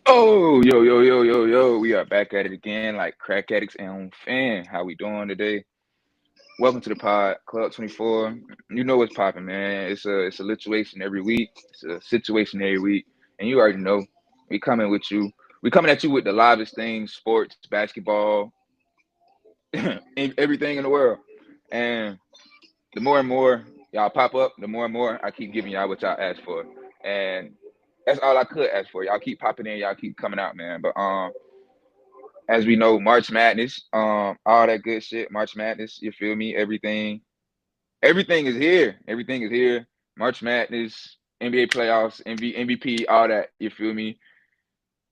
Oh, yo, yo, yo, yo, yo. We are back at it again, like crack addicts and on fan. How we doing today? Welcome to the pod, Club 24. You know what's popping, man. It's a situation every week. It's a situation every week. And you already know. We coming with you. We coming at you with the livest things, sports, basketball, everything in the world. And the more and more y'all pop up, the more and more I keep giving y'all what y'all asked for. And that's all I could ask for. Y'all keep popping in, y'all keep coming out, man. But as we know, March Madness, all that good shit, March Madness, you feel me? Everything is here. Everything is here. March Madness, NBA playoffs, MVP, all that, you feel me?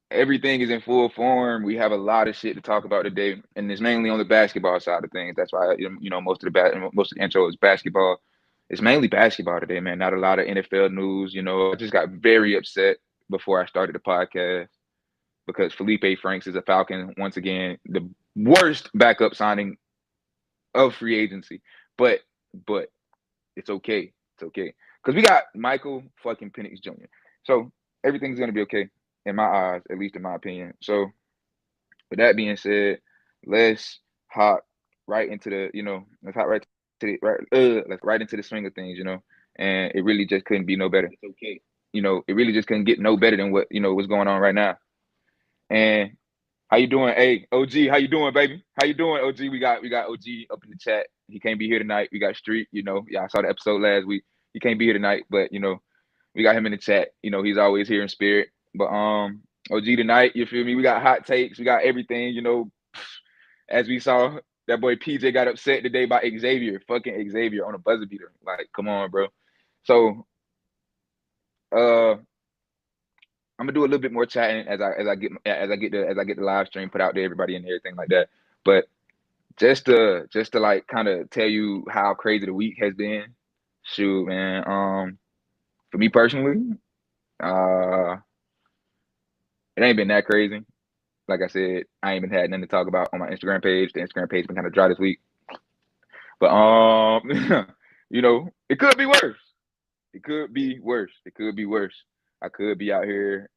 Everything is in full form. We have a lot of shit to talk about today, and it's mainly on the basketball side of things. That's why most of the intro is basketball. It's mainly basketball today, man. Not a lot of NFL news. I just got very upset before I started the podcast because Felipe Franks is a Falcon once again, the worst backup signing of free agency. But but it's okay. It's okay because we got Michael fucking Penix Jr. So everything's gonna be okay in my eyes, at least in my opinion. So with that being said, let's hop right into the let's hop right to the let's right into the swing of things. And it really just couldn't be no better. It's okay. It really just couldn't get no better than what what's going on right now. And how you doing? Hey, OG, how you doing, baby? How you doing, OG? We got OG up in the chat. He can't be here tonight. We got Street, Yeah, I saw the episode last week. He can't be here tonight, but we got him in the chat. He's always here in spirit. But OG tonight, you feel me? We got hot takes, we got everything, as we saw, that boy PJ got upset today by fucking Xavier on a buzzer beater. Like, come on, bro. So uh I'm gonna do a little bit more chatting as I get the live stream put out to everybody and everything like that. But just to like kind of tell you how crazy the week has been. Shoot, man. For me personally, uh, it ain't been that crazy. Like I said, I ain't even had nothing to talk about on my Instagram page. The Instagram page been kind of dry this week. But it could be worse. It could be worse. It could be worse. I could be out here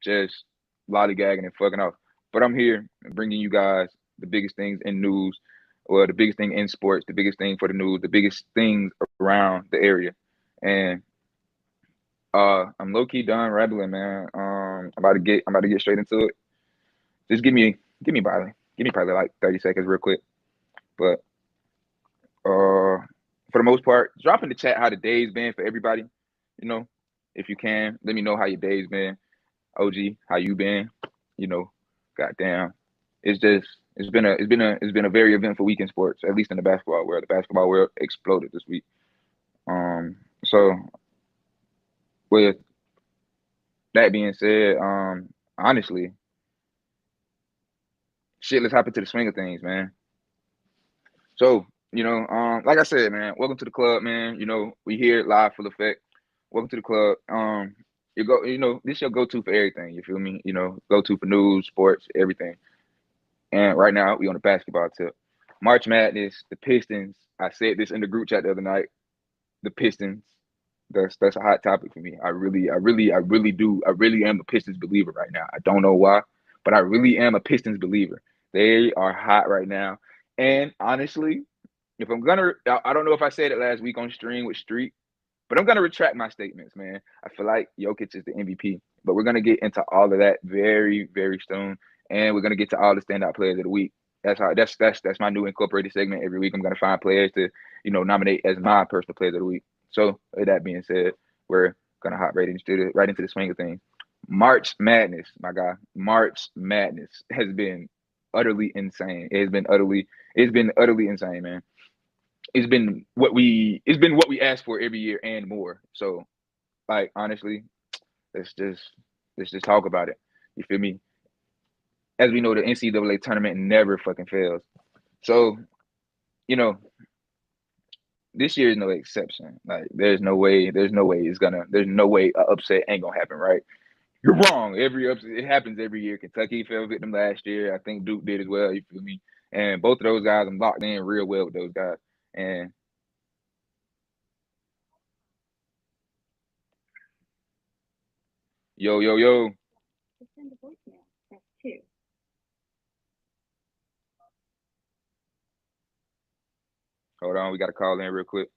just lollygagging and fucking off. But I'm here bringing you guys the biggest things in news, or the biggest thing in sports, the biggest thing for the news, the biggest things around the area. And I'm low key done rambling, man. I'm about to get straight into it. Just give me probably like 30 seconds real quick. But for the most part, drop in the chat how the day's been for everybody. You know, if you can, let me know how your day's been. OG, how you been? You know, goddamn, it's just it's been a very eventful week in sports, at least in the basketball world. The basketball world exploded this week. So with that being said, honestly, shit, let's hop into the swing of things, man. So, like I said, man, welcome to the club, man. We here live full effect. Welcome to the club. This your go-to for everything. You feel me? Go-to for news, sports, everything. And right now we on the basketball tip. March Madness, the Pistons. I said this in the group chat the other night. The Pistons. That's a hot topic for me. I really am a Pistons believer right now. I don't know why, but I really am a Pistons believer. They are hot right now. And honestly, if I'm gonna, I don't know if I said it last week on stream with Street, but I'm gonna retract my statements, man. I feel like Jokic is the MVP, but we're gonna get into all of that very, very soon, and we're gonna get to all the standout players of the week. That's my new incorporated segment every week. I'm gonna find players to nominate as my personal players of the week. So with that being said, we're gonna hop right into the swing of things. March Madness, my guy. March Madness has been utterly insane. It's been utterly insane, man. It's been what we asked for every year and more. So, like, honestly, let's just let's just talk about it. You feel me? As we know, the NCAA tournament never fucking fails. So, you know, this year is no exception. Like, there's no way a upset ain't gonna happen, right? You're wrong. Every upset, it happens every year. Kentucky fell victim last year. I think Duke did as well. You feel me? And both of those guys, I'm locked in real well with those guys. And yo, yo, yo. Hold on, we got to call in real quick.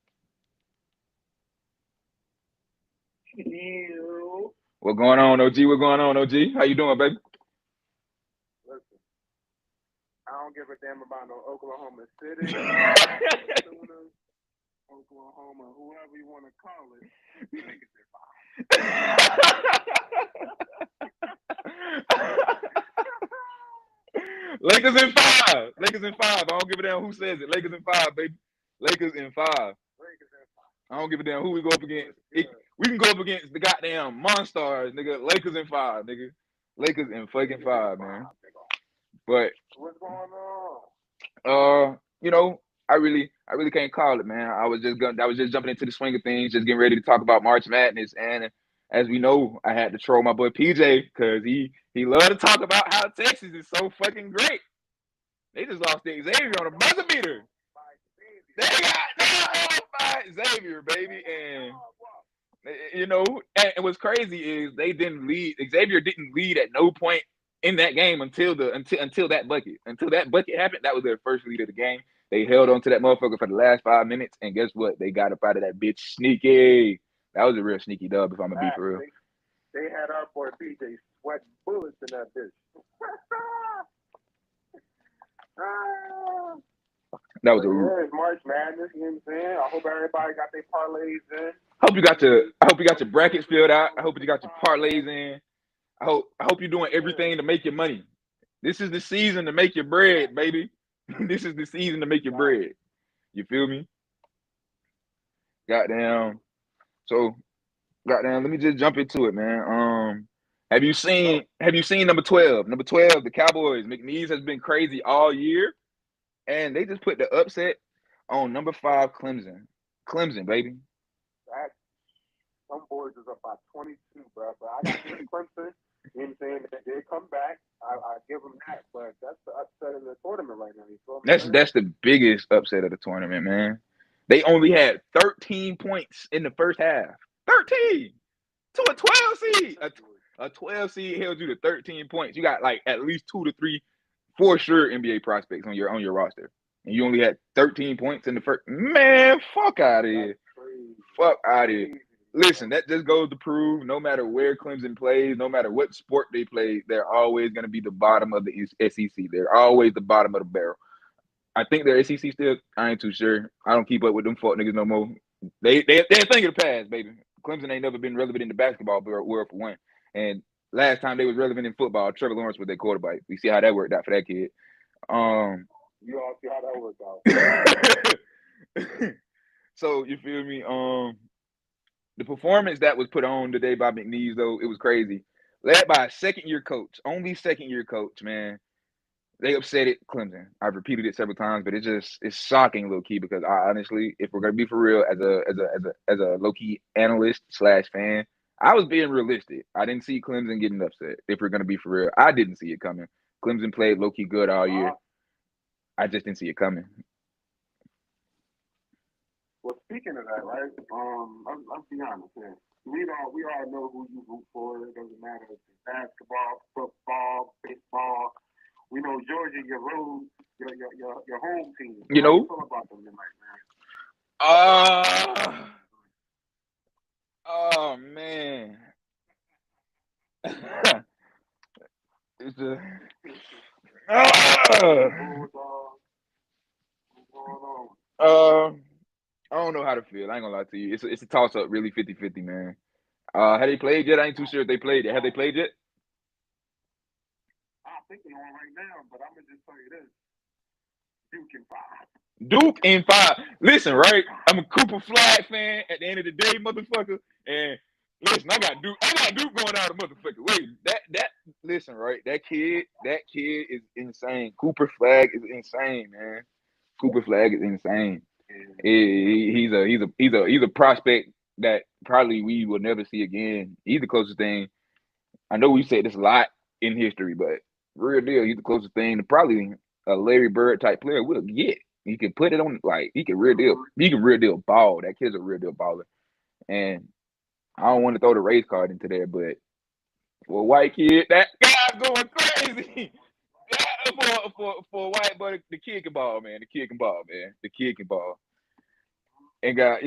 You. What going on, OG? What going on, OG? How you doing, baby? Listen, I don't give a damn about no Oklahoma City, Sooners, Oklahoma, whoever you want to call it. Lakers are Lakers in five. Lakers in five. I don't give a damn who says it. Lakers in five, baby. Lakers in five. Lakers are I don't give a damn who we go up against. We can go up against the goddamn Monstars, nigga. Lakers in five, nigga. Lakers in fucking five, man. But what's going on? you know, I really can't call it, man. I was just jumping into the swing of things, just getting ready to talk about March Madness. And as we know, I had to troll my boy PJ because he loved to talk about how Texas is so fucking great. They just lost to Xavier on a buzzer beater. They got by Xavier, baby, and you know, and what's crazy is they didn't lead. Xavier didn't lead at no point in that game until that bucket. Until that bucket happened, that was their first lead of the game. They held on to that motherfucker for the last 5 minutes, and guess what? They got up out of that bitch sneaky. That was a real sneaky dub, if I'm gonna be for real. They had our boy BJ sweating bullets in that bitch. That was a it's March Madness, you know what I'm saying? I hope everybody got their parlays in. I hope you got your brackets filled out. I hope you got your parlays in. I hope you're doing everything to make your money. This is the season to make your bread, baby. This is the season to make your bread. You feel me? Goddamn. So, goddamn, let me just jump into it, man. Have you seen number 12? Number 12, the Cowboys. McNeese has been crazy all year. And they just put the upset on number 5, Clemson. Clemson, baby. Some boys is up by 22, bro. But I got Clemson. You know what I'm saying? They did come back. I give them that, but that's the upset of the tournament right now. You feel me? That's the biggest upset of the tournament, man. They only had 13 points in the first half. 13 to a 12 seed. A 12 seed held you to 13 points. You got like at least 2 to 3 for sure NBA prospects on your roster, and you only had 13 points in the first. Man, fuck out of here. Fuck out of here. Listen, that just goes to prove no matter where Clemson plays, no matter what sport they play, they're always going to be the bottom of the SEC. They're always the bottom of the barrel. I think they're SEC still. I ain't too sure. I don't keep up with them fuck niggas no more. They're a thing of the past, baby. Clemson ain't never been relevant in the basketball world for one. And last time they was relevant in football, Trevor Lawrence was their quarterback. We see how that worked out for that kid. You all see how that worked out. So you feel me? The performance that was put on today by McNeese, though, it was crazy. Led by a second-year coach, only second-year coach, man. They upset it, Clemson. I've repeated it several times, but it's shocking, low key, because I honestly, if we're gonna be for real, as a low key analyst / fan, I was being realistic. I didn't see Clemson getting upset. If we're gonna be for real, I didn't see it coming. Clemson played low key good all year. I just didn't see it coming. Well, speaking of that, right? Let's be honest here. We all know who you root for. It doesn't matter if it's basketball, football, baseball. We know Georgia, your home team. You know. How you feel about them tonight, man? Oh man. It's a. I don't know how to feel. I ain't gonna lie to you. It's a toss up, really 50-50, man. Have they played yet? I ain't too sure if they played yet. Have they played yet? I'm thinking on right now, but I'm gonna just tell you this: Duke in 5. Duke in 5. Listen, right? I'm a Cooper Flag fan at the end of the day, motherfucker. And listen, I got Duke going out of motherfucker. Wait, that listen, right? That kid is insane. Cooper Flag is insane, man. Cooper Flag is insane. He's a prospect that probably we will never see again. He's the closest thing. I know we said this a lot in history, but real deal, he's the closest thing to probably a Larry Bird type player we'll get. He can put it on, like, he can real deal ball. That kid's a real deal baller. And I don't want to throw the race card into there, but For a white kid, that guy's going crazy. For a white boy, the kid can ball, man. The kid can ball, man. The kid can ball. And got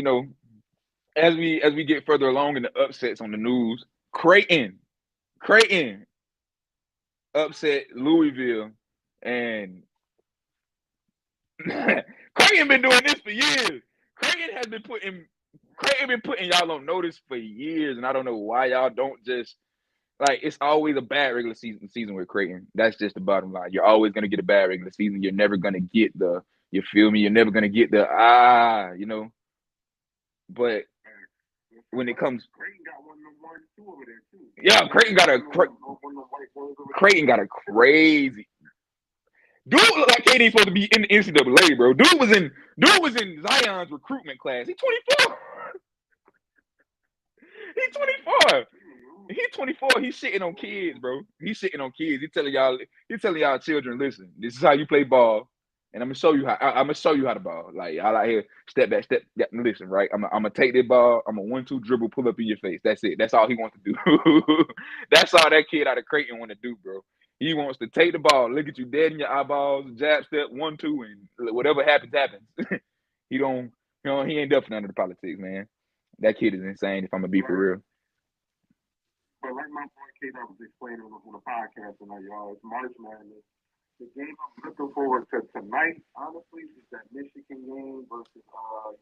as we get further along in the upsets on the news, Creighton upset Louisville, and Creighton been doing this for years. Creighton been putting y'all on notice for years, and I don't know why y'all don't just like. It's always a bad regular season with Creighton. That's just the bottom line. You're always gonna get a bad regular season. You're never gonna get the. You feel me? You're never gonna get the But when it comes, Creighton got one of them 1-2 over there too. yeah, Creighton got a crazy. Dude look like KD supposed to be in the NCAA, bro. Dude was in Zion's recruitment class. He's 24. He's 24. He's 24. He's shitting on kids, bro. He's shitting on kids. He's telling y'all children, listen, this is how you play ball, and I'm gonna show you how to ball. Like I like here, step back, listen, right? I'm gonna take this ball. I'm a 1-2 dribble, pull up in your face. That's it. That's all he wants to do. That's all that kid out of Creighton want to do, bro. He wants to take the ball, look at you dead in your eyeballs, jab step 1-2, and whatever happens. He don't, he ain't up for none of the politics, man. That kid is insane. If I'm gonna be for real. But like my boy K was explaining on the podcast tonight, y'all, it's March Madness. The game I'm looking forward to tonight, honestly, is that Michigan game versus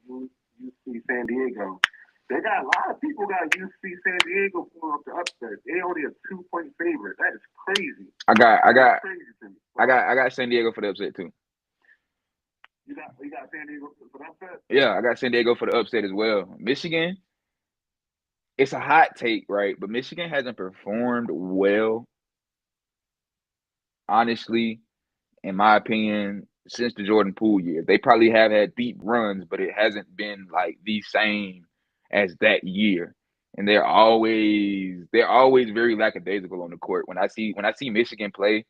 UC San Diego. They got a lot of people got UC San Diego pulling up the upset. They only a 2-point favorite. That is crazy. I got San Diego for the upset too. You got San Diego for the upset? Yeah, I got San Diego for the upset as well. Michigan, it's a hot take, right? But Michigan hasn't performed well, honestly, in my opinion, since the Jordan Poole year. They probably have had deep runs, but it hasn't been like the same as that year. And they're always very lackadaisical on the court. When I see Michigan play,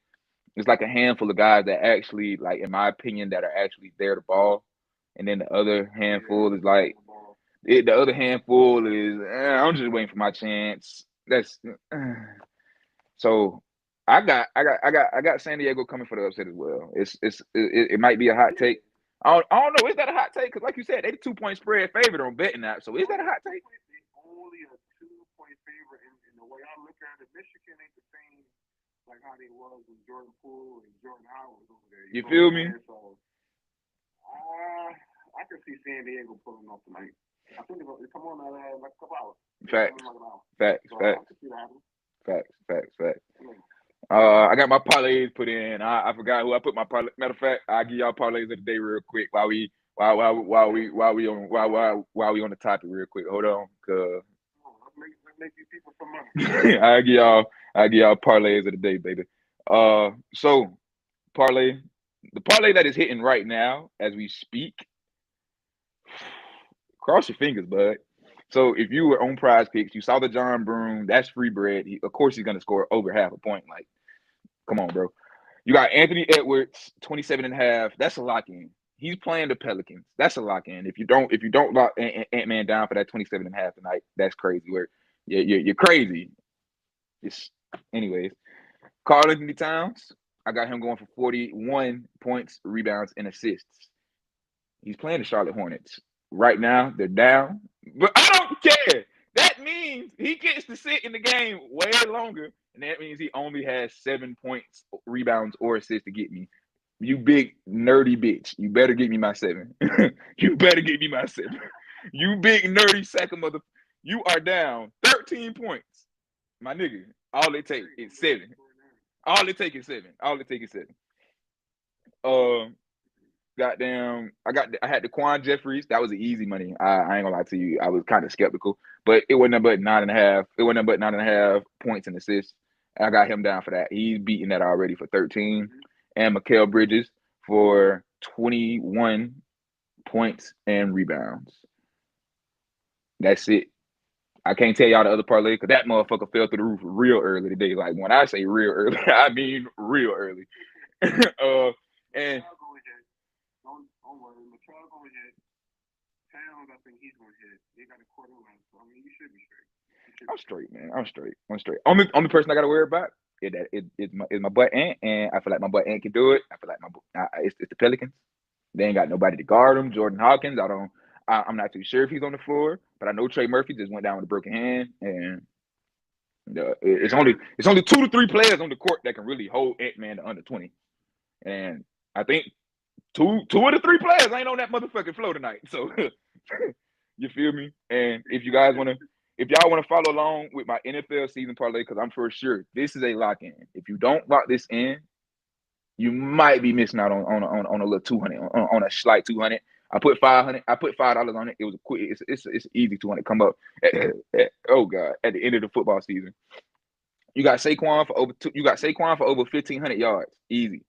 it's like a handful of guys that actually, like, in my opinion, that are actually there to ball. And then the other handful is like the other handful is I'm just waiting for my chance. That's so I got San Diego coming for the upset as well. It might be a hot take. I don't know. Is that a hot take? Because like you said, they 2-point spread favorite on betting that. So is that a hot take? Only a 2-point favorite, and the way I look at it, Michigan ain't the same like how they was when Jordan Poole and Jordan Howard was over there. You feel me? So I can see San Diego pulling off tonight. I think it'll come on like a couple hours. Facts. Yeah. I got my parlays put in. I forgot who I put my parlay. Matter of fact, I'll give y'all parlays of the day real quick while we on the topic real quick. Hold on, cause make these people some money. I give y'all parlays of the day, baby. So the parlay that is hitting right now as we speak. Cross your fingers, bud. So if you were on Prize Picks, you saw the John Broome, that's free bread. Of course he's gonna score over half a point. Like, come on, bro. You got Anthony Edwards, 27.5. That's a lock in. He's playing the Pelicans. That's a lock in. If you don't lock Ant-Man down for that 27.5 tonight, that's crazy. You're crazy. Anyways. Karl-Anthony Towns, I got him going for 41 points, rebounds, and assists. He's playing the Charlotte Hornets. Right now, they're down, but I don't care. That means he gets to sit in the game way longer, and that means he only has 7 points, rebounds, or assists to get me. You big nerdy bitch. You better give me my 7. You better give me my 7. You big nerdy sack of mother. You are down 13 points. My nigga, all it takes is 7. All it takes is 7. Goddamn, I had the Quan Jeffries. That was an easy money. I ain't gonna lie to you. I was kind of skeptical, but it wasn't but 9.5. It wasn't but 9.5 points and assists. I got him down for that. He's beating that already for 13. And Mikal Bridges for 21 points and rebounds. That's it. I can't tell y'all the other parlay because that motherfucker fell through the roof real early today. Like when I say real early, I mean real early. And don't worry, Mikal gonna hit. Towns, I think he's gonna hit. They got a quarter left, so I mean you should be straight. I'm straight, man. I'm straight. I'm straight. Only person I gotta worry about is my butt ant, and I feel like my butt ant can do it. I feel like it's the Pelicans. They ain't got nobody to guard him. Jordan Hawkins, I'm not too sure if he's on the floor, but I know Trey Murphy just went down with a broken hand, and it's only 2 to 3 players on the court that can really hold Ant-Man to under 20, and I think two of the 3 players ain't on that motherfucking floor tonight. So you feel me? And if y'all wanna follow along with my NFL season parlay, because I'm for sure this is a lock in. If you don't lock this in, you might be missing out on a little 200 on a slight 200. I put 500. I put $5 on it. It was a quick. It's easy 200 come up. Oh god, at the end of the football season, you got Saquon for over 1,500 yards, easy.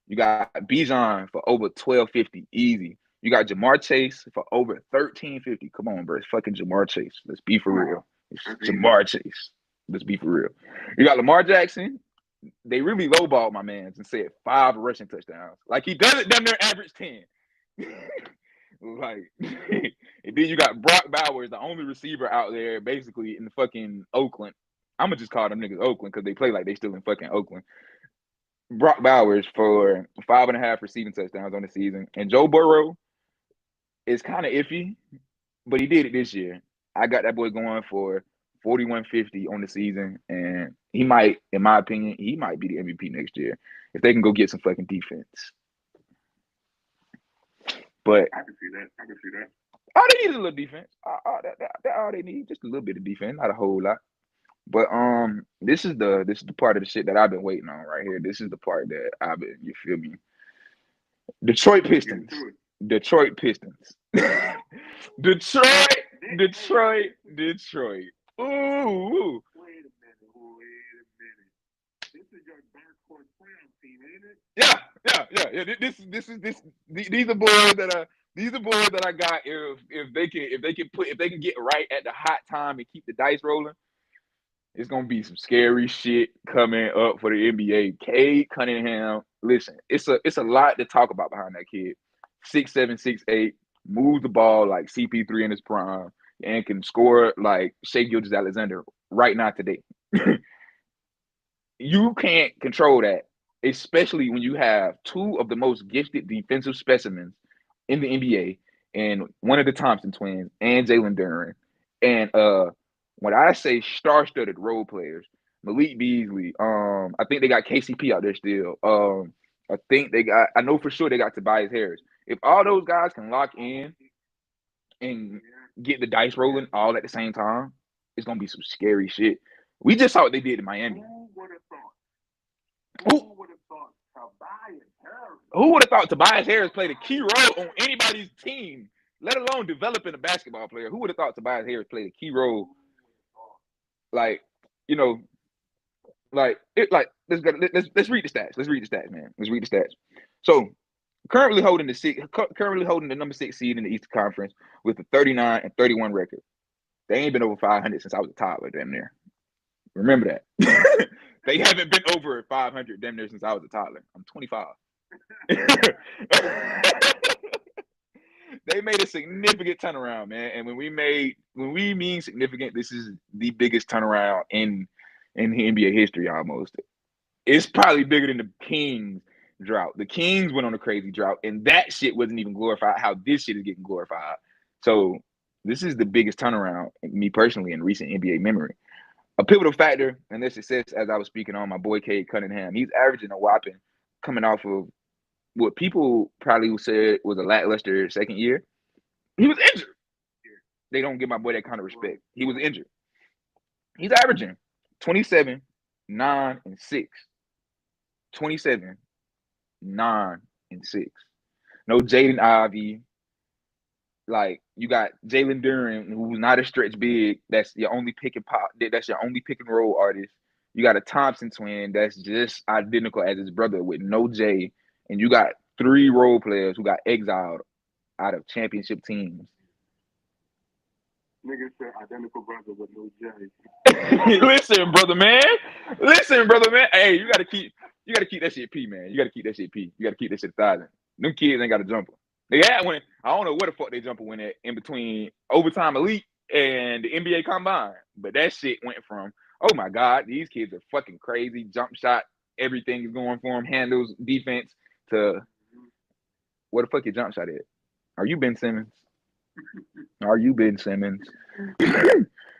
You got Bijan for over 1,250, easy. You got Jamar Chase for over 1,350. Come on, bro, it's fucking Jamar Chase. Let's be for real. It's Jamar Chase. Let's be for real. You got Lamar Jackson. They really lowballed my man and said 5 rushing touchdowns. Like he does it down there average 10. Like, and then you got Brock Bowers, the only receiver out there basically in the fucking Oakland. I'm gonna just call them niggas Oakland because they play like they still in fucking Oakland. Brock Bowers for 5.5 receiving touchdowns on the season. And Joe Burrow is kind of iffy, but he did it this year. I got that boy going for 4,150 on the season, and he might, in my opinion, he might be the MVP next year if they can go get some fucking defense. But I can see that. all they need is a little defense. That's all they need, just a little bit of defense, not a whole lot. But this is the part of the shit that I've been waiting on right here. This is the part that you feel me? Detroit Pistons. Detroit Pistons. Detroit. Ooh. Wait a minute. This is your dark horse crown team, ain't it? Yeah. These are boys that I got. If they can get right at the hot time and keep the dice rolling, it's gonna be some scary shit coming up for the NBA. Cade Cunningham, listen, it's a lot to talk about behind that kid. 6'7", 6'8", moves the ball like CP3 in his prime, and can score like Shai Gilgeous-Alexander right now today. You can't control that, especially when you have 2 of the most gifted defensive specimens in the NBA, and one of the Thompson twins and Jalen Duren. And when I say star-studded role players, Malik Beasley, I think they got KCP out there still. I know for sure they got Tobias Harris. If all those guys can lock in and get the dice rolling all at the same time, it's gonna be some scary shit. We just saw what they did in Miami. Who would have thought Tobias Harris? Who would have thought Tobias Harris played a key role on anybody's team, let alone developing a basketball player? Who would have thought Tobias Harris played a key role? Like, you know, let's read the stats. Let's read the stats, man. Let's read the stats. So currently holding the number 6 seed in the Eastern Conference with a 39-31 record. They ain't been over 500 since I was a toddler, damn near. Remember that. They haven't been over 500 damn near since I was a toddler. I'm 25. They made a significant turnaround, man. And when we mean significant, this is the biggest turnaround in the NBA history almost. It's probably bigger than the Kings drought. The Kings went on a crazy drought, and that shit wasn't even glorified how this shit is getting glorified. So this is the biggest turnaround, me personally, in recent NBA memory. A pivotal factor in their success, as I was speaking on, my boy Cade Cunningham, he's averaging a whopping coming off of what people probably said was a lackluster second year. He was injured. They don't give my boy that kind of respect. He was injured. He's averaging 27, 9, and 6. 27, 9, and 6. No Jaden Ivey. Like, you got Jalen Duren, who's not a stretch big. That's your only pick and pop. That's your only pick and roll artist. You got a Thompson twin that's just identical as his brother with no J. And you got 3 role players who got exiled out of championship teams. Niggas said identical brother with no J. Listen, brother man. Hey, you gotta keep that shit P, man. You gotta keep that shit P. You gotta keep that shit 1,000. Them kids ain't got a jumper. They had one. I don't know where the fuck they jumper went at in between overtime elite and the NBA combine. But that shit went from, oh my God, these kids are fucking crazy. Jump shot, everything is going for them. Handles, defense, to where the fuck your jump shot is? Are you Ben Simmons? Are you Ben Simmons?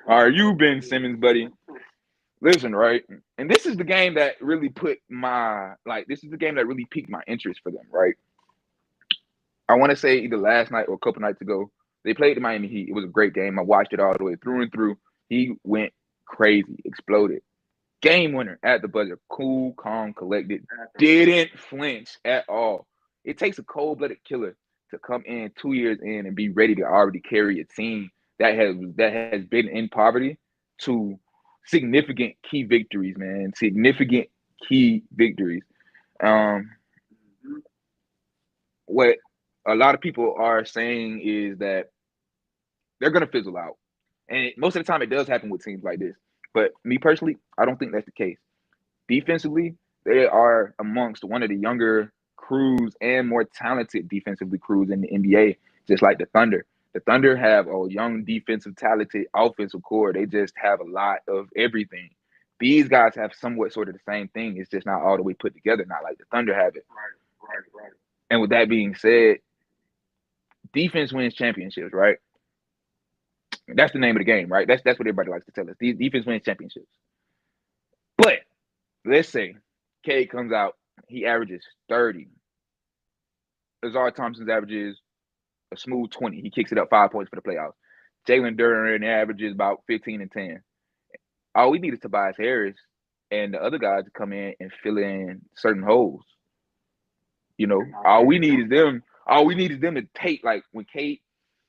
Are you Ben Simmons, buddy? Listen, right? And this is the game that really this is the game that really piqued my interest for them, right? I want to say either last night or a couple nights ago, they played the Miami Heat. It was a great game. I watched it all the way through and through. He went crazy, exploded. Game winner at the buzzer. Cool, calm, collected. Didn't flinch at all. It takes a cold-blooded killer to come in 2 years in and be ready to already carry a team that has been in poverty to significant key victories, man. Significant key victories. Um, what a lot of people are saying is that they're gonna fizzle out, and most of the time it does happen with teams like this. But me personally, I don't think that's the case. Defensively, they are amongst one of the younger crews and more talented defensively crews in the NBA, just like the Thunder. The Thunder have a young defensive talented offensive core. They just have a lot of everything. These guys have somewhat sort of the same thing. It's just not all the way put together, not like the Thunder have it. Right. And with that being said, defense wins championships, right? That's the name of the game, right? That's what everybody likes to tell us. Defense wins championships. But let's say Cade comes out, he averages 30. Lazar Thompson's averages a smooth 20. He kicks it up 5 points for the playoffs. Jalen Duren averages about 15 and 10. All we need is Tobias Harris and the other guys to come in and fill in certain holes. You know, all we need is them. All we need is them to take, like, when Cade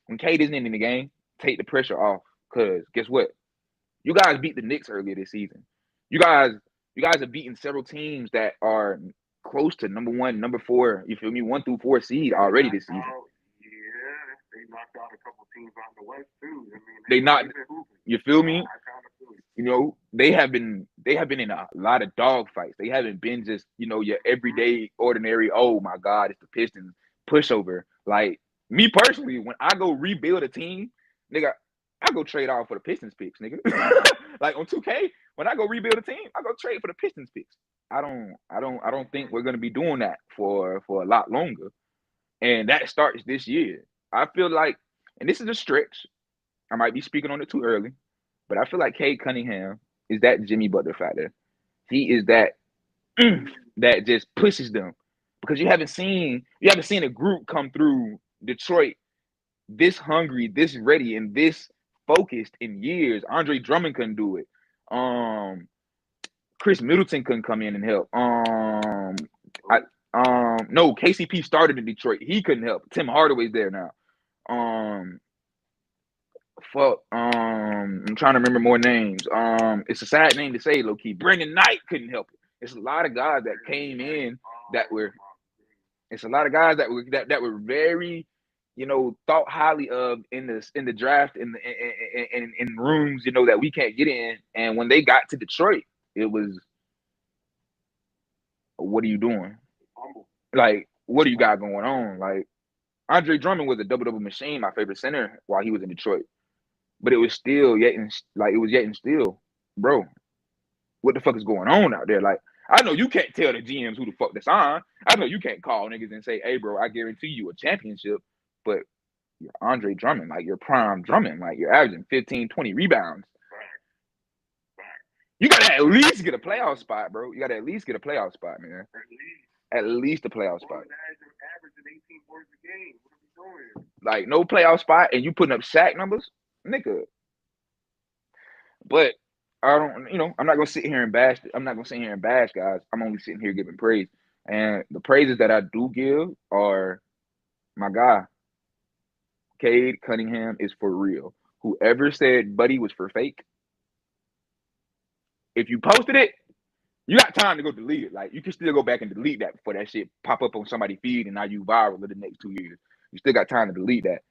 isn't in the game, take the pressure off. Because guess what? You guys beat the Knicks earlier this season. You guys have beaten several teams that are close to number 1, number 4. You feel me? 1 through 4 seed already this season. Yeah, they knocked out a couple teams out in the West too. I mean, they knocked. You feel me? You know, they have been in a lot of dog fights. They haven't been just, you know, your everyday ordinary, oh my God, it's the Pistons pushover. Like me personally, when I go rebuild a team, nigga, I go trade off for the Pistons picks, nigga. Like on 2K, when I go rebuild a team, I go trade for the Pistons picks. I don't think we're gonna be doing that for a lot longer. And that starts this year. I feel like, and this is a stretch, I might be speaking on it too early, but I feel like Cade Cunningham is that Jimmy Butler factor. He is that that just pushes them, because you haven't seen a group come through Detroit this hungry, this ready, and this focused in years. Andre Drummond couldn't do it. Chris Middleton couldn't come in and help. No, KCP started in Detroit. He couldn't help. Tim Hardaway's there now. I'm trying to remember more names. It's a sad name to say, low key. Brandon Knight couldn't help it. It's a lot of guys that came in that were. It's a lot of guys that were very, you know, thought highly of in the draft in rooms, you know, that we can't get in. And when they got to Detroit, it was, what are you doing? Like, what do you got going on? Like, Andre Drummond was a double machine, my favorite center while he was in Detroit. But it was still yet and still, bro, what the fuck is going on out there? Like, I know you can't tell the GMs who the fuck to sign. I know you can't call niggas and say, hey, bro, I guarantee you a championship. But you're Andre Drummond, like you're prime Drummond, like you're averaging 15, 20 rebounds. You got to at least get a playoff spot, bro. You got to at least get a playoff spot, man. At least a playoff spot. Like, no playoff spot, and you putting up sack numbers? Nigga. But I don't, you know, I'm not gonna sit here and bash. I'm not gonna sit here and bash guys. I'm only sitting here giving praise. And the praises that I do give are my guy. Cade Cunningham is for real. Whoever said Buddy was for fake, if you posted it, you got time to go delete it. Like, you can still go back and delete that before that shit pop up on somebody's feed and now you viral in the next 2 years. You still got time to delete that.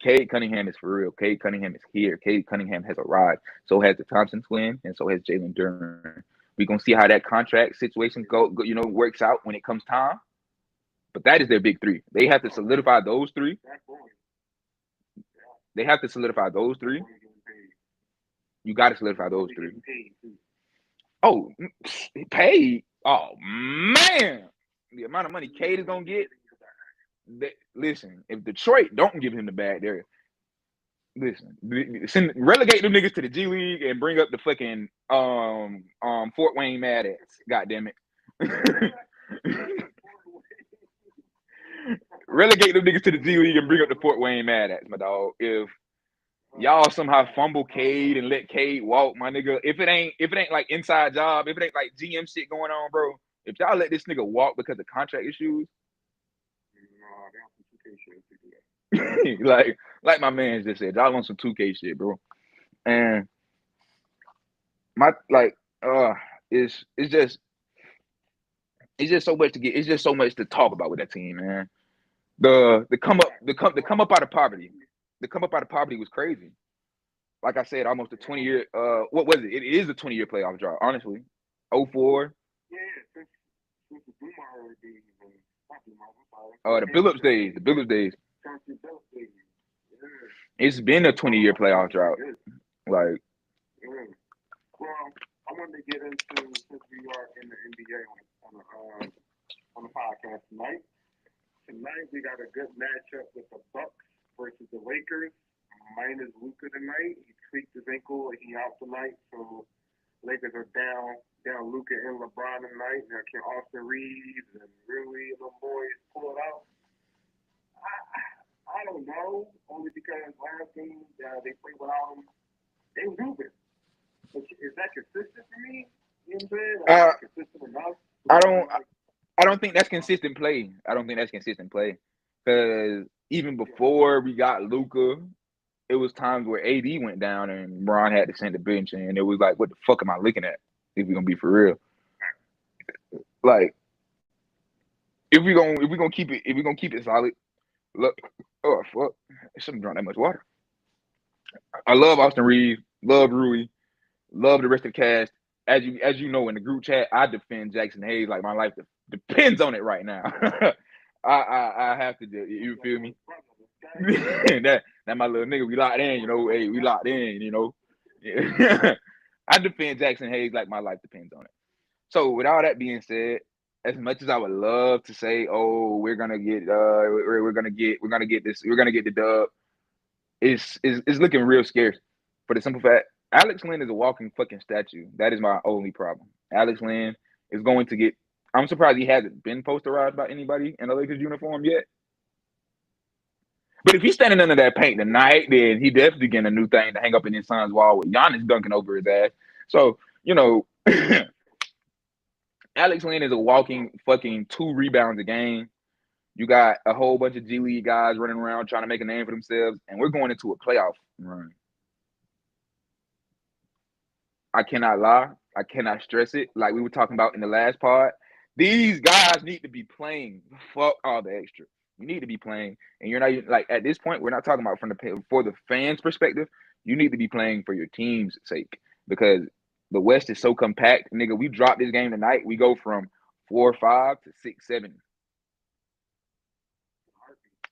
Cade Cunningham is for real. Cade Cunningham is here. Cade Cunningham has arrived. So has the Thompson twin, and so has Jalen Duren. We're gonna see how that contract situation works out when it comes time. But that is their big three. They have to solidify those three. They have to solidify those three. You got to solidify those three. Oh, paid. Oh man, the amount of money Cade is gonna get. Listen, if Detroit don't give him the bag, there. Listen, relegate them niggas to the G League and bring up the fucking Fort Wayne Mad Ants. God damn it. Relegate them niggas to the G League and bring up the Fort Wayne Mad Ants, my dog. If y'all somehow fumble Cade and let Cade walk, my nigga. If it ain't like inside job, if it ain't like GM shit going on, bro. If y'all let this nigga walk because of contract issues, like my man just said, y'all on some 2K shit, bro. And my it's just so much to get. It's just so much to talk about with that team, man. The come up out of poverty. The come up out of poverty was crazy. Like I said, almost a 20-year. What was it? It is a 20-year playoff drought. Honestly, 04. Yeah, since the Boomer days. The Billups days. The Billups days. It's been a 20-year playoff drought. Like. Well, I wanted to get into, since we are in the NBA on the podcast tonight. Tonight we got a good matchup with the Bucks versus the Lakers. Minus Luka tonight. He tweaked his ankle and he out tonight. So Lakers are down Luka and LeBron tonight. Now can Austin Reeves and Rui and them boys pull it out? I don't know. Only because last game they played without him. They was hooping. Is that consistent for me? You know what I'm saying? Consistent enough? I don't think that's consistent play. Because even before we got Luka, it was times where AD went down and Bron had to send the bench, and it was like, what the fuck am I looking at? If we're gonna be for real, like if we're gonna keep it solid. Look, oh fuck, I shouldn't drink that much water. I love Austin Reeves, love Rui, love the rest of the cast. As you know, in the group chat, I defend Jackson Hayes like my life depends on it right now. I have to do. You feel me? that my little nigga, we locked in. You know, hey, we locked in. You know, I defend Jackson Hayes like my life depends on it. So, with all that being said, as much as I would love to say, oh, we're gonna get the dub, it's looking real scarce. For the simple fact, Alex Len is a walking fucking statue. That is my only problem. Alex Len is going to get. I'm surprised he hasn't been posterized by anybody in a Lakers uniform yet. But if he's standing under that paint tonight, then he definitely getting a new thing to hang up in his son's wall with Giannis dunking over his ass. So, you know, Alex Len is a walking fucking 2 rebounds a game. You got a whole bunch of G League guys running around trying to make a name for themselves, and we're going into a playoff run. I cannot lie. I cannot stress it. Like we were talking about in the last part, these guys need to be playing. Fuck all the extra. You need to be playing, and you're not like at this point. We're not talking about for the fans' perspective. You need to be playing for your team's sake because the West is so compact, nigga. We drop this game tonight. We go from 4-5 to 6-7.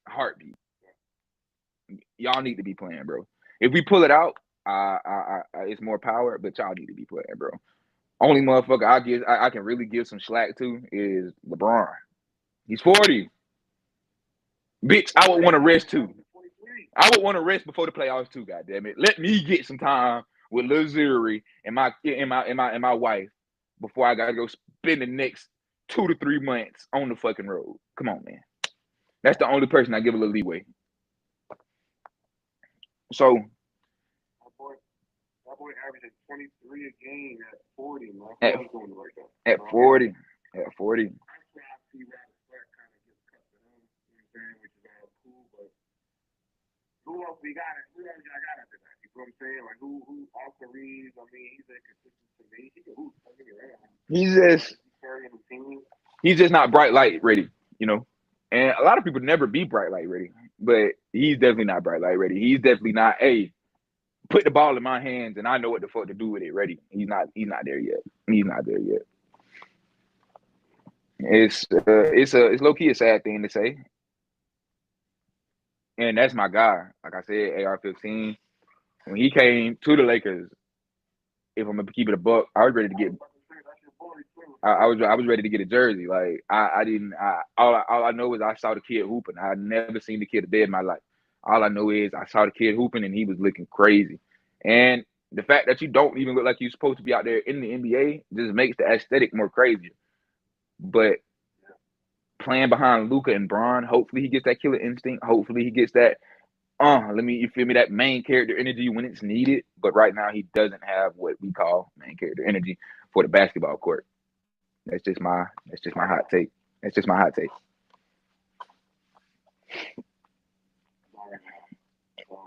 Heartbeat. Y'all need to be playing, bro. If we pull it out, it's more power, but y'all need to be playing, bro. Only motherfucker I can really give some slack to is LeBron. He's 40. Bitch, I would want to rest too. I would want to rest before the playoffs too. God damn it, let me get some time with Lil Zuri and my wife before I gotta go spend the next 2 to 3 months on the fucking road. Come on, man. That's the only person I give a little leeway. So. That boy averaging 23 a game at 40, man. At 40. At 40. Who else we got? Who else I got after that? You know what I'm saying? Like who Austin Reeves? I mean, he's inconsistent to me. He can hoop. He's just not bright light ready, you know. And a lot of people never be bright light ready, but he's definitely not bright light ready. He's definitely not. Hey, put the ball in my hands and I know what the fuck to do with it. Ready? He's not there yet. He's not there yet. It's low key a sad thing to say. and that's my guy. Like I said, AR-15. When he came to the Lakers, if I'm gonna keep it a buck, I was ready to I get. was about to say that's your boy too. I was ready to get a jersey. Like I didn't. All I know is I saw the kid hooping. I never seen the kid a day in my life. All I know is I saw the kid hooping and he was looking crazy. And the fact that you don't even look like you're supposed to be out there in the NBA just makes the aesthetic more crazy. But playing behind Luca and Braun, hopefully he gets that killer instinct. Hopefully he gets that let me you feel me that main character energy when it's needed. But right now he doesn't have what we call main character energy for the basketball court. That's just my hot take. That's just my hot take. Right now. So,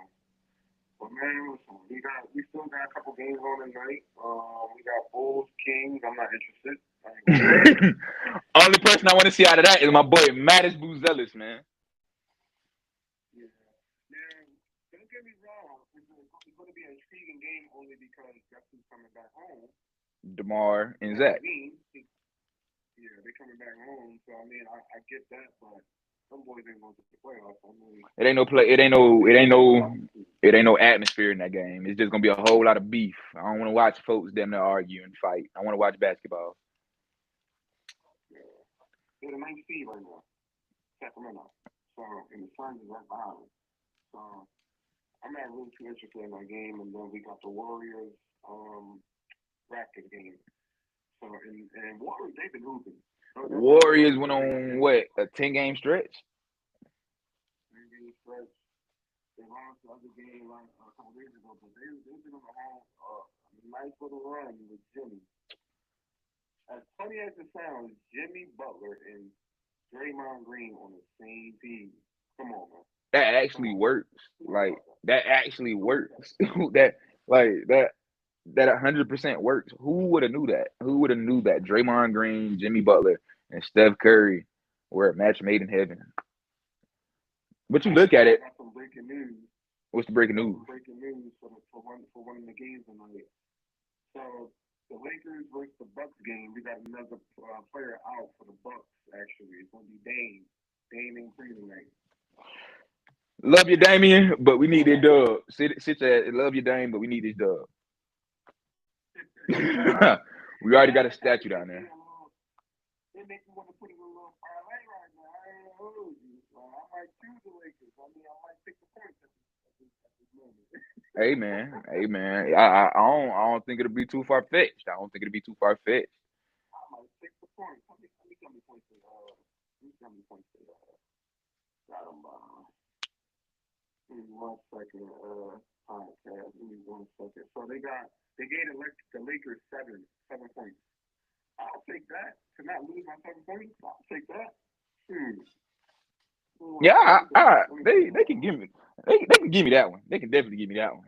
but man, listen, we still got a couple games on tonight. We got Bulls, Kings. I'm not interested. I ain't gonna lie. Only person I want to see out of that is my boy Mattis Buzelis, man. Yeah. Now, don't get me wrong. It's going to be an intriguing game only because guess who's coming back home? DeMar and Zach Zach. Levine. Yeah, they're coming back home. So I mean, I get that, but some boys ain't going to the playoffs. I mean, It ain't no play. I think they got some work to do. It ain't no atmosphere in that game. It's just gonna be a whole lot of beef. I don't want to watch folks them to argue and fight. I want to watch basketball. Yeah. They're the ninth seed right now, Sacramento. So, and the Suns is right behind them. So, I'm not really too interested in that game. And then we got the Warriors, Raptors game. So, and Warriors, they've been hooping. Those Warriors Warriors team went been really on good. what a 10 game stretch. Maybe stretch. They lost the other game like a couple days ago, but they've been on a whole nice little run with Jimmy. As funny as it sounds, Jimmy Butler and Draymond Green on the same team. Come on, man. That Come actually on. works. Who would have Like thought that? that actually Who would have thought works. that? that like that 100% works. Who would have knew that? Who would have knew that Draymond Green, Jimmy Butler, and Steph Curry were a match made in heaven? But you look at I it. got some breaking news. What's the breaking I got news? some breaking news for one of the games tonight. So the Lakers versus the Bucks game, we got another player out for the Bucks. Actually, it's gonna be Dame. Dame ain't playing tonight. Love you, Damien, but we need this dub. Sit there. Love you, Dame, but we need this dub. We already got a That statue would down make me there. a little. It make me want to put in a little parlay right now. I ain't gonna hold you. So I might choose the Lakers. I mean, I might take the points at this moment. Hey man, hey man. I don't think it'll be too far fetched. I don't think it'll be too far fetched. I might take the points. Let me tell me points. Let me tell me points. Got them. Give me 1 second. Podcast. Give me 1 second. So they gave the Lakers seven points. I'll take that to not lose my 7 points. I'll take that. Hmm. Yeah, Let me think. Let me think. they can give me they can give me that one. They can definitely give me that one.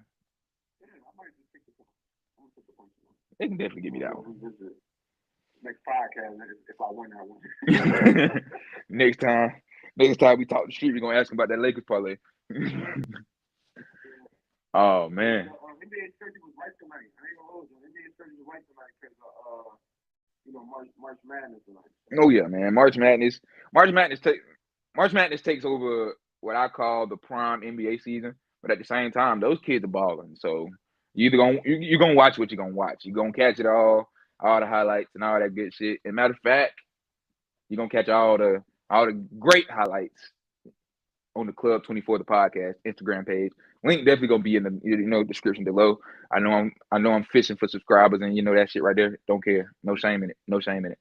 Yeah, I might just take the points. I'm gonna take the points. They can definitely give me that We'll revisit next podcast if I win that one. one. next time, next time we talk the street, we're gonna ask him about that Lakers parlay. Yeah. Oh Hey, man. NBA Church was right tonight. I ain't gonna hold you. NBA Church was right tonight because March Madness tonight. So Oh yeah, man. March Madness take March Madness takes over what I call the prime NBA season. But at the same time, those kids are balling. So you're gonna watch what you're gonna watch. You're gonna catch it all the highlights and all that good shit. And matter of fact, you're gonna catch all the great highlights on the Club 24 the podcast Instagram page. Link definitely gonna be in the description below. I know I'm fishing for subscribers and that shit right there. Don't care. No shame in it. No shame in it.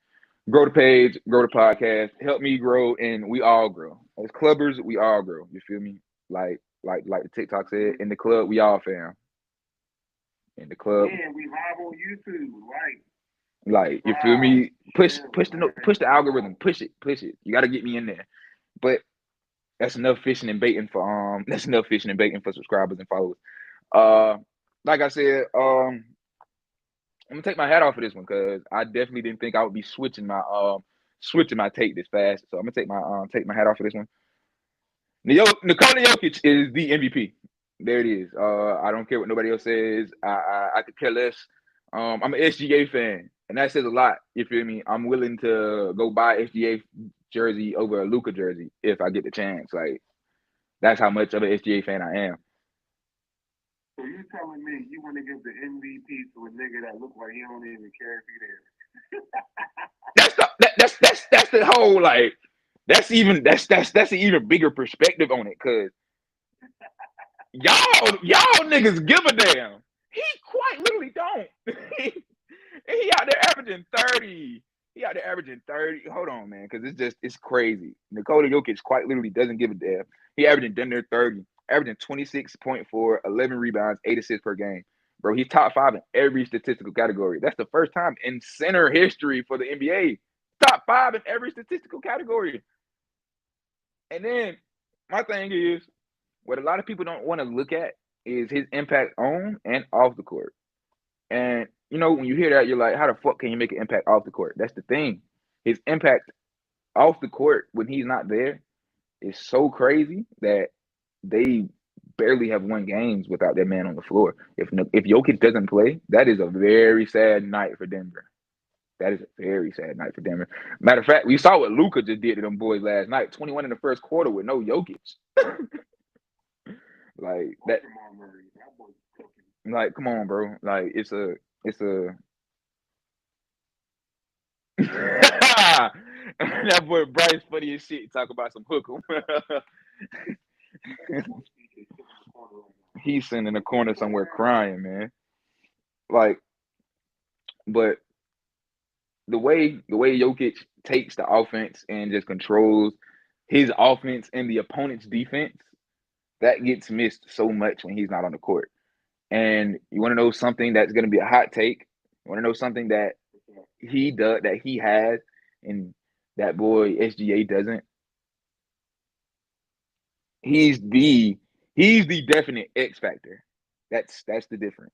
Grow the page, grow the podcast, help me grow, and we all grow. As clubbers, we all grow. You feel me? Like the TikTok said, in the club, we all fam. In the club, yeah, we live on YouTube. Right. like you feel Subscribe, me? Push share, push the no- man. push the algorithm, push it. You gotta get me in there. But that's enough fishing and baiting for that's enough fishing and baiting for subscribers and followers. Uh, like I said, I'm gonna take my hat off for this one because I definitely didn't think I would be switching my take this fast. So I'm gonna take my hat off for this one. Nikola Jokic is the MVP. There it is. I don't care what nobody else says. I could care less. I'm an SGA fan, and that says a lot. You feel me? I'm willing to go buy SGA jersey over a Luca jersey if I get the chance. Like That's how much of an SGA fan I am. So you telling me you want to give the MVP to a nigga that look like he don't even care if he there? That's the whole like. That's an even bigger perspective on it, cause y'all niggas give a damn. He quite literally don't. He out there averaging 30. He out there averaging 30. Hold on, man, because it's crazy. Nikola Jokic quite literally doesn't give a damn. He averaging damn near 30, averaging 26.4, 11 rebounds, 8 assists per game. Bro, he's top 5 in every statistical category. That's the first time in center history for the NBA. Top 5 in every statistical category. And then my thing is, what a lot of people don't want to look at is his impact on and off the court. And when you hear that, you're like, how the fuck can you make an impact off the court? That's the thing. His impact off the court when he's not there is so crazy that they barely have won games without that man on the floor. If Jokic doesn't play, that is a very sad night for Denver. That is a very sad night for Denver. Matter of fact, we saw what Luka just did to them boys last night. 21 in the first quarter with no Jokic. Like that. Like, come on, bro. Like it's a that boy Bryce funny as shit. Talk about some hook 'em. He's sitting in the corner somewhere crying, man. Like, but the way Jokic takes the offense and just controls his offense and the opponent's defense, that gets missed so much when he's not on the court. And you want to know something that's going to be a hot take? You want to know something that he does, that he has, and that boy SGA doesn't? He's the definite X factor. That's the difference.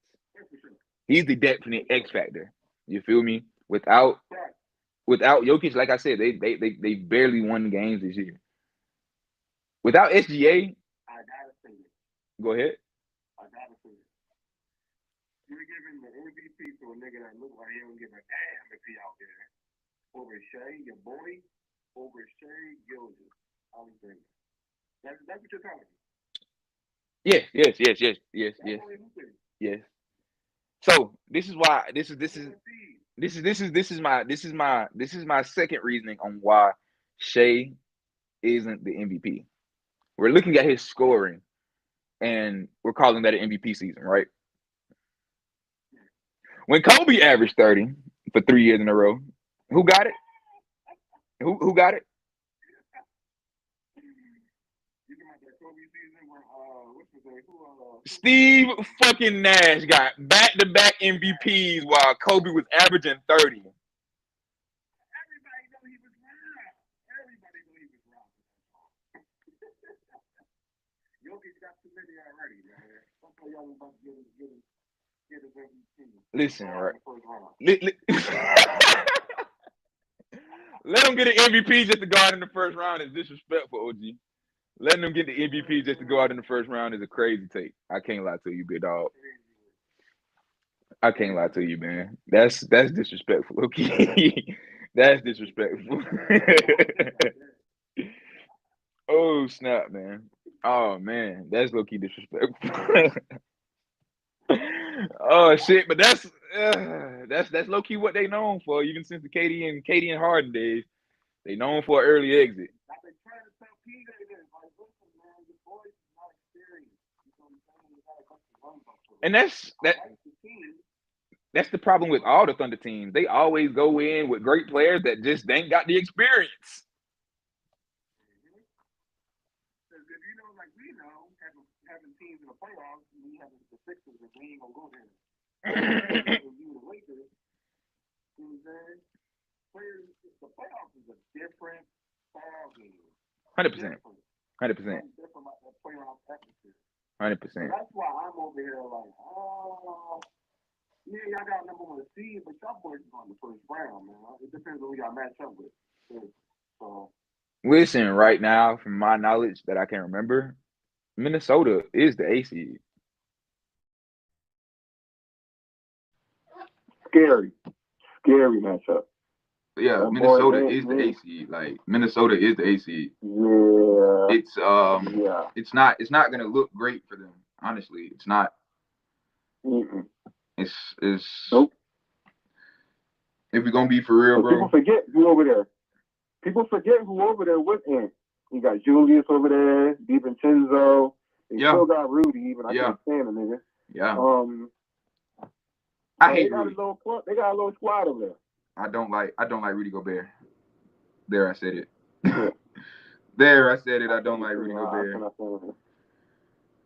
He's the definite X factor. You feel me? Without Jokic, like I said, they barely won games this year. Without SGA, I gotta say it. Go ahead. I gotta say it. You're giving the MVP to a nigga that look like he don't give a damn if he out there. Over Shea, your boy, over Shea Gilgeous. Alexander. That's what you're telling me. Yes. So this is why this is my second reasoning on why Shea isn't the MVP. We're looking at his scoring, and we're calling that an MVP season, right? When Kobe averaged 30 for 3 years in a row, who got it? Who got it? Steve fucking Nash got back-to-back MVPs while Kobe was averaging 30. Everybody knew he was wrong. Jokic got too many already, man. Don't y'all about to get his MVP. Listen, right? Let him get an MVP just to go out in the first round is disrespectful, OG. Letting them get the MVP just to go out in the first round is a crazy take. I can't lie to you, big dog. I can't lie to you, man. That's disrespectful. Okay, that's disrespectful. Oh snap, man. Oh man, that's low key disrespectful. Oh shit, but that's low key what they known for. Even since the Katie and Harden days, they known for an early exit. And that's the problem with all the Thunder teams. They always go in with great players that just ain't got the experience. Because if you know, like we know, having teams in the playoffs, we have the Sixers, and we ain't gonna go there. You the Lakers, you know what I'm saying? Players, the playoffs is a different ball game. 100%. 100%. Different about that playoff atmosphere. 100%. That's why I'm over here like, oh, yeah, y'all got number one seed, but y'all boys going the first round, man. It depends on who y'all match up with. So, listen, right now, from my knowledge that I can remember, Minnesota is the A seed. Scary matchup. Yeah, Minnesota is the A seed. Like Minnesota is the A seed. Yeah, it's not gonna look great for them. Honestly, it's not. Mm-mm. It's Nope. if we're gonna be for real, But bro. People forget who over there with Ant. You got Julius over there, DiVincenzo. They still got Rudy, even I can't stand the nigga. Yeah. I hate Rudy. They got a little squad over there. I don't like Rudy Gobert. There, I said it. Yeah. There, I said it. I don't like Rudy Gobert.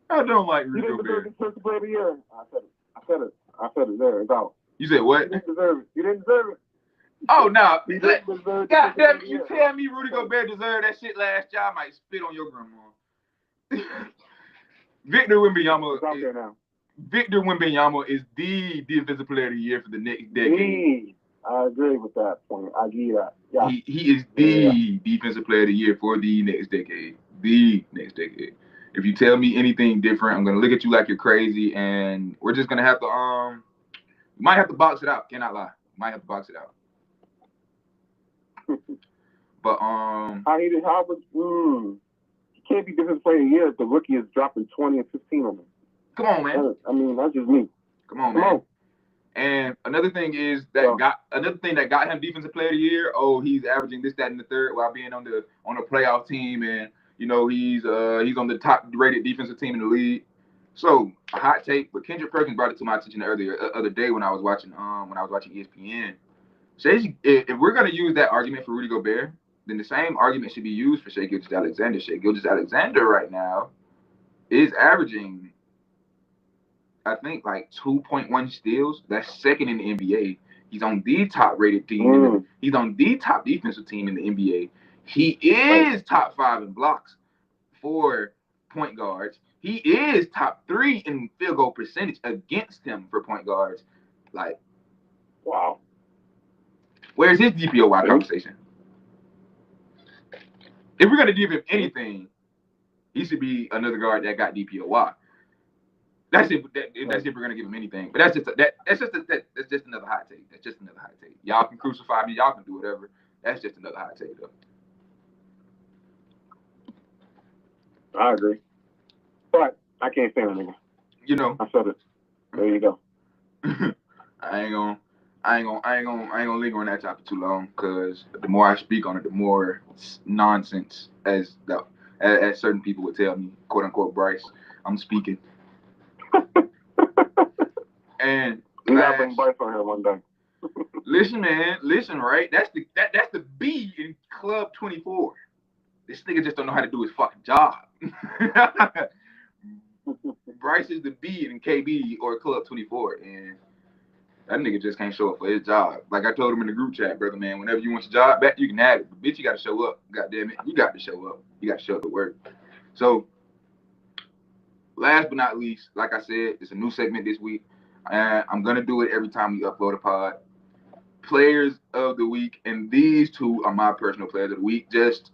I don't like Rudy Gobert. He didn't deserve Defensive Player of the Year. I said it. There, it's out. You said what? He didn't deserve it. Oh no! God damn it! You tell me Rudy Gobert deserved that shit last year, I might spit on your grandma. Victor Wembanyama. Victor Wembanyama is the defensive player of the year for the next decade. I agree with that point. I give that. Yeah. He is the defensive player of the year for the next decade. The next decade. If you tell me anything different, I'm gonna look at you like you're crazy, and we're just gonna have to we might have to box it out. Cannot lie. Might have to box it out. But he can't be defensive player of the year if the rookie is dropping 20 and 15 on him. Come on, man. That's just me. Come on. And another thing is that got him defensive player of the year. Oh, he's averaging this, that, and the third while being on the playoff team, and he's on the top rated defensive team in the league. So a hot take, but Kendrick Perkins brought it to my attention the other day when I was watching ESPN. If we're gonna use that argument for Rudy Gobert, then the same argument should be used for Shai Gilgeous-Alexander. Shai Gilgeous-Alexander right now is averaging, I think, like 2.1 steals. That's second in the NBA. He's on the top rated team. He's on the top defensive team in the NBA. He is top 5 in blocks for point guards. He is top 3 in field goal percentage against him for point guards. Like, wow. Where's his DPOY conversation? If we're gonna give him anything, he should be another guard that got DPOY. That's if we're gonna give him anything. But that's just another hot take. That's just another hot take. Y'all can crucify me. Y'all can do whatever. That's just another hot take, though. I agree, but I can't stand it, nigga. I said it. There you go. I ain't gonna linger on that topic too long, because the more I speak on it, the more nonsense, as certain people would tell me, quote unquote, Bryce, I'm speaking. And you gotta bring Bryce on here one day. Listen, man, right? That's the B in Club 24. This nigga just don't know how to do his fucking job. Bryce is the B in KB or Club 24, and that nigga just can't show up for his job. Like I told him in the group chat, brother, man, whenever you want your job back, you can have it. But bitch, you got to show up. God damn it. You got to show up. You got to show up to work. So, last but not least, like I said, it's a new segment this week. And I'm going to do it every time we upload a pod. Players of the week. And these two are my personal players of the week. Just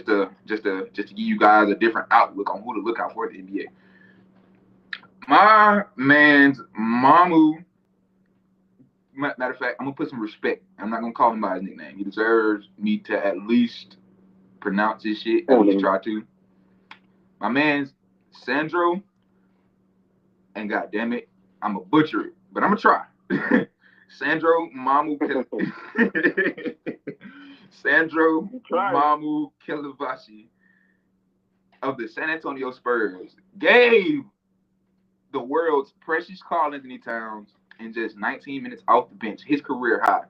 to give you guys a different outlook on who to look out for at the NBA. My man's Mamu. Matter of fact, I'm gonna put some respect. I'm not gonna call him by his nickname. He deserves me to at least pronounce his shit. At least try to. My man's Sandro. And goddamn it, I'm gonna butcher it, but I'm gonna try. Sandro Mamu. Sandro Mamu Kelavashi of the San Antonio Spurs gave the world's Precious Karl-Anthony Towns in just 19 minutes off the bench, his career high,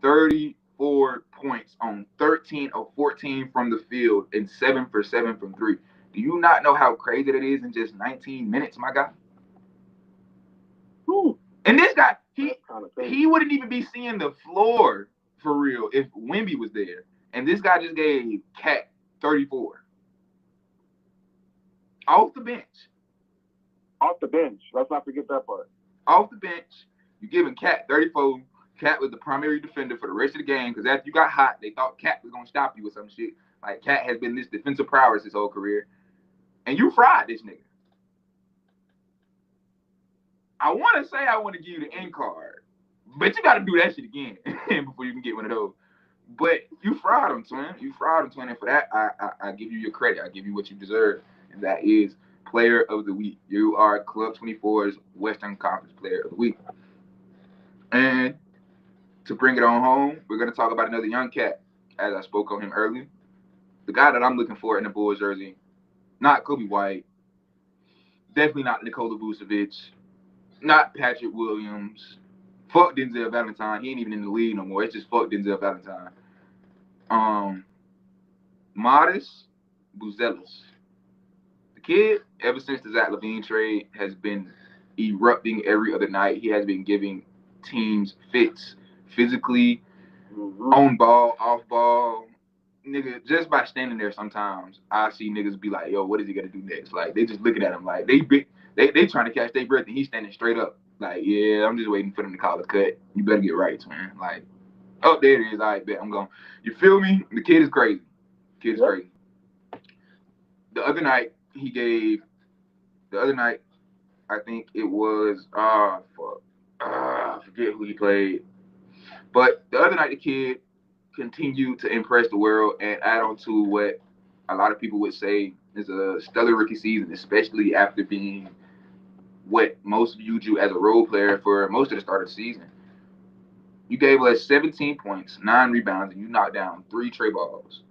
34 points on 13 of 14 from the field and 7 for 7 from 3. Do you not know how crazy that is in just 19 minutes, my guy? Ooh. And this guy, he wouldn't even be seeing the floor for real if Wemby was there. And this guy just gave Cat 34. Off the bench. Off the bench. Let's not forget that part. Off the bench. You're giving Cat 34. Cat was the primary defender for the rest of the game, because after you got hot, they thought Cat was going to stop you with some shit. Like, Cat has been this defensive prowess his whole career. And you fried this nigga. I want to say I want to give you the end card, but you got to do that shit again before you can get one of those. But you fried them, twin. You fried them, twin. And for that, I give you your credit. I give you what you deserve. And that is Player of the Week. You are Club 24's Western Conference Player of the Week. And to bring it on home, we're going to talk about another young cat, as I spoke on him earlier. The guy that I'm looking for in the Bulls jersey, not Kobe White, definitely not Nikola Vucevic, not Patrick Williams. Fuck Denzel Valentine. He ain't even in the league no more. It's just fuck Denzel Valentine. Um, Modest Buzelis. The kid, ever since the Zach LaVine trade, has been erupting every other night. He has been giving teams fits physically, on ball, off ball. Nigga, just by standing there sometimes, I see niggas be like, yo, what is he gonna do next? Like, they just looking at him like they trying to catch their breath and he's standing straight up. Like, yeah, I'm just waiting for them to call a cut. You better get right, man. Like, oh, there it is. I bet I'm going. You feel me? The kid is crazy. The kid is crazy. The other night, I think it was, I forget who he played. But the other night, the kid continued to impress the world and add on to what a lot of people would say is a stellar rookie season, especially after being what most viewed you as a role player for most of the start of the season. You gave us 17 points, 9 rebounds, and you knocked down 3 tray balls.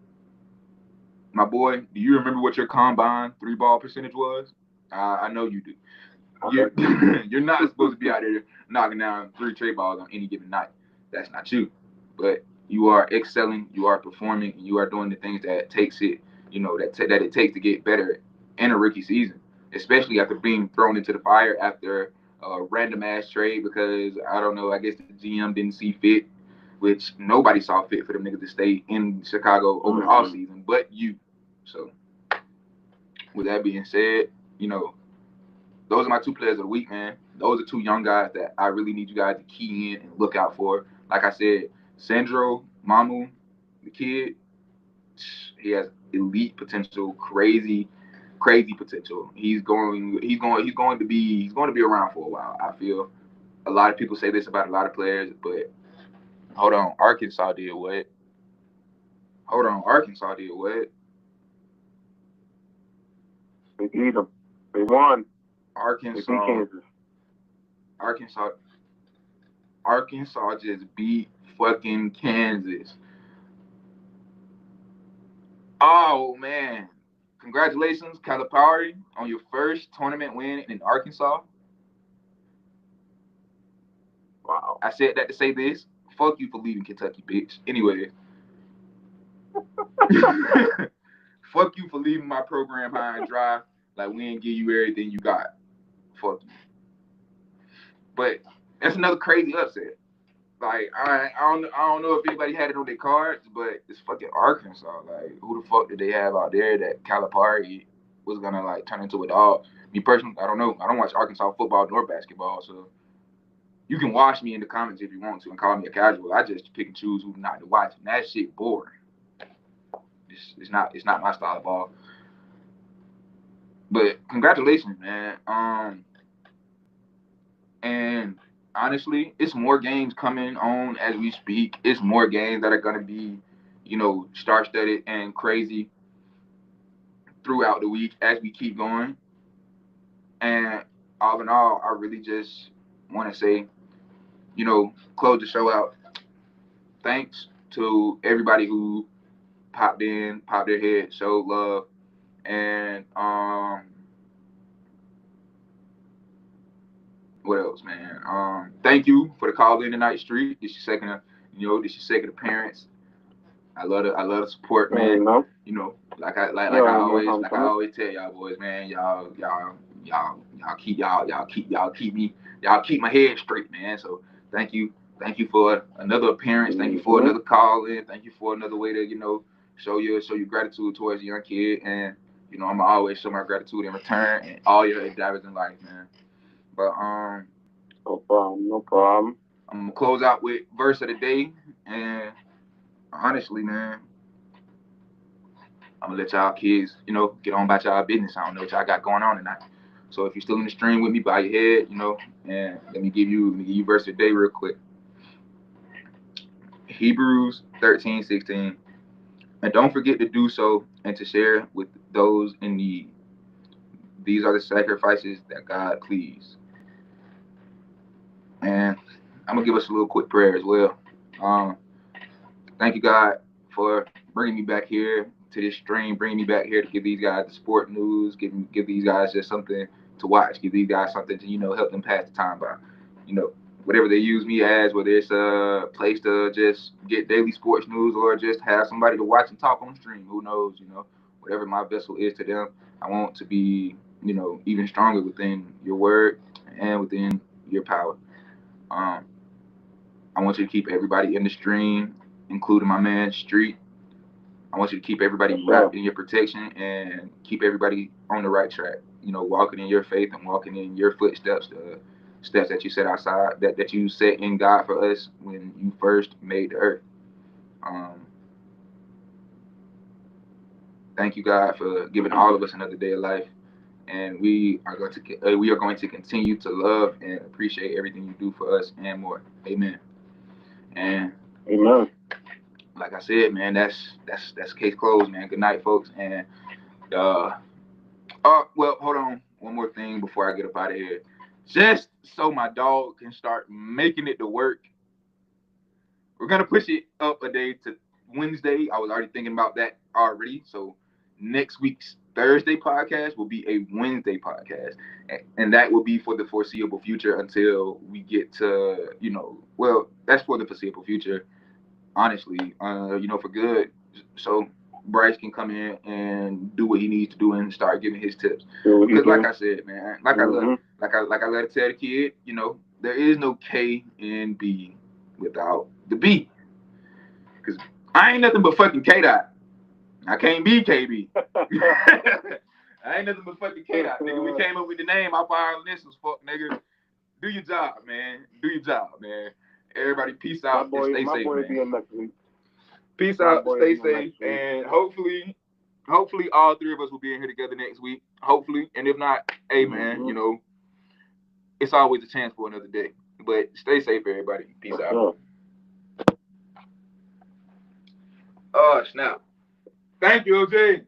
My boy, do you remember what your combine 3-ball percentage was? I know you do. You're not supposed to be out there knocking down 3 tray balls on any given night. That's not you. But you are excelling, you are performing, and you are doing the things that takes it, that it takes to get better in a rookie season, especially after being thrown into the fire after a random ass trade because I don't know, I guess the GM didn't see fit, which nobody saw fit for them niggas to stay in Chicago over the off season, but you. So, with that being said, those are my 2 players of the week, man. Those are 2 young guys that I really need you guys to key in and look out for. Like I said, Sandro Mamu, the kid, he has elite potential, crazy potential. He's going to be around for a while. I feel a lot of people say this about a lot of players, but hold on, Arkansas did what? They beat them. They won. Arkansas just beat fucking Kansas. Oh man. Congratulations, Calipari, on your first tournament win in Arkansas. Wow. I said that to say this. Fuck you for leaving Kentucky, bitch. Anyway. Fuck you for leaving my program high and dry. Like we didn't give you everything you got. Fuck you. But that's another crazy upset. Like I don't know if anybody had it on their cards, but it's fucking Arkansas. Like who the fuck did they have out there that Calipari was gonna like turn into a dog? Me personally, I don't know. I don't watch Arkansas football nor basketball, so you can watch me in the comments if you want to and call me a casual. I just pick and choose who not to watch, and that shit boring. It's not my style of ball. But congratulations, man. And honestly, it's more games coming on as we speak. It's more games that are gonna be, star-studded and crazy throughout the week as we keep going. And all in all, I really just want to say, close the show out. Thanks to everybody who popped in, popped their head, showed love, and what else, man? Thank you for the call in tonight, Street. This your second appearance. I love the support, man. Like I always tell y'all boys, man. Y'all keep my head straight, man. So thank you for another appearance. Thank you for another call in. Thank you for another way to show your gratitude towards a young kid, and I'm gonna always show my gratitude in return and all your endeavors in life, man. But no problem. I'm gonna close out with verse of the day, and honestly, man, I'm gonna let y'all kids, get on about y'all business. I don't know what y'all got going on tonight. So if you're still in the stream with me, bow your head, and let me give you verse of the day real quick. Hebrews 13:16. And don't forget to do so and to share with those in need. These are the sacrifices that God please. And I'm gonna give us a little quick prayer as well. Um, Thank you, God, for bringing me back here to this stream, bringing me back here to give these guys the sport news, give these guys just something to watch, give these guys something to help them pass the time by. You know, whatever they use me as, whether it's a place to just get daily sports news or just have somebody to watch and talk on stream. Who knows? Whatever my vessel is to them, I want to be even stronger within your word and within your power. Um, I want you to keep everybody in the stream, including my man Street. I want you to keep everybody wrapped in your protection and keep everybody on the right track. Walking in your faith and walking in your footsteps, the steps that you set outside, that you set in God for us when you first made the earth. Um, Thank you, God, for giving all of us another day of life, and we are going to continue to love and appreciate everything you do for us and more. Amen. And Amen. like I said, man, that's case closed, man. Good night, folks. And well, hold on. One more thing before I get up out of here. Just so my dog can start making it to work, we're gonna push it up a day to Wednesday. I was already thinking about that already. So next week's Thursday podcast will be a Wednesday podcast, and that will be for the foreseeable future until we get to well, that's for the foreseeable future. Honestly, for good. So Bryce can come in and do what he needs to do and start giving his tips. Because like I said, man, like I let tell the kid, there is no K in B without the B. Because I ain't nothing but fucking K dot. I can't be KB. I ain't nothing but fucking K dot, nigga. We came up with the name off our initials, fuck nigga. Do your job, man. Do your job, man. Everybody, peace out and stay safe, man. Peace out, stay safe, and hopefully all three of us will be in here together next week. Hopefully, and if not, hey man, it's always a chance for another day. But stay safe, everybody. Peace out. Oh snap! Thank you, OJ.